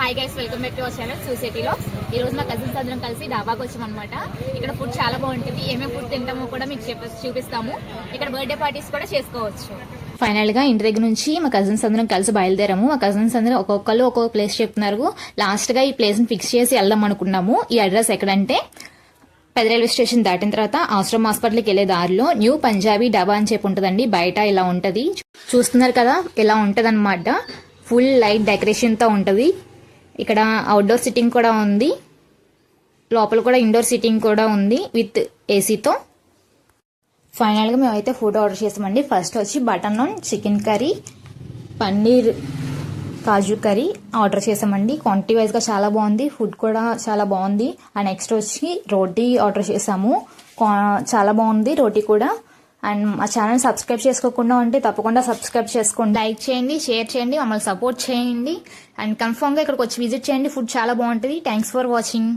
Hi guys, welcome back to our channel సూసిటీలో. ఈ రోజు మా కజిన్స్ అందరం కలిసి డాబాకి వచ్చామన్నమాట. ఇక్కడ ఫుడ్ చాలా బాగుంటుంది. ఏమేమి ఫుడ్ తింటామో కూడా మీకు చూపిస్తాము. ఇక్కడ బర్త్డే పార్టీస్ కూడా చేసుకోవచ్చు. ఫైనల్ గా ఇంటి దగ్గర నుంచి మా కజిన్స్ అందరం కలిసి బయలుదేరాము. మా కజిన్స్ అందరం ఒక్కొక్కరు ఒక్కొక్క ప్లేస్ చెప్తున్నారు. లాస్ట్ గా ఈ ప్లేస్ ని ఫిక్స్ చేసి వెళ్దాం అనుకున్నాము. ఈ అడ్రస్ ఎక్కడంటే పెద్ద రైల్వే స్టేషన్ దాటిన తర్వాత ఆశ్రమ్ హాస్పిటల్కి వెళ్లే దారిలో న్యూ పంజాబీ డాబా అని చెప్పి ఉంటదండి. బయట ఇలా ఉంటది, చూస్తున్నారు కదా, ఇలా ఉంటది అనమాట. ఫుల్ లైట్ డెకరేషన్ తో ఉంటది. ఇక్కడ అవుట్డోర్ సిట్టింగ్ కూడా ఉంది, లోపల కూడా ఇండోర్ సిట్టింగ్ కూడా ఉంది విత్ ఏసీతో. ఫైనల్ గా మేమైతే ఫుడ్ ఆర్డర్ చేసామండి. ఫస్ట్ వచ్చి butter naan, chicken curry, paneer kaju curry order చేసామండి. క్వాంటిటీ వైజ్ గా చాలా బాగుంది, ఫుడ్ కూడా చాలా బాగుంది. అండ్ నెక్స్ట్ వచ్చి రోటీ ఆర్డర్ చేసాము. చాలా బాగుంది రోటీ కూడా. అండ్ మా ఛానల్ సబ్స్క్రైబ్ చేసుకోకుండా ఉంటే తప్పకుండా సబ్స్క్రైబ్ చేసుకోండి, లైక్ చేయండి, షేర్ చేయండి, మమ్మల్ని సపోర్ట్ చేయండి. అండ్ కన్ఫర్మ్ గా ఇక్కడికి వచ్చి విజిట్ చేయండి. ఫుడ్ చాలా బాగుంటుంది. Thanks for watching.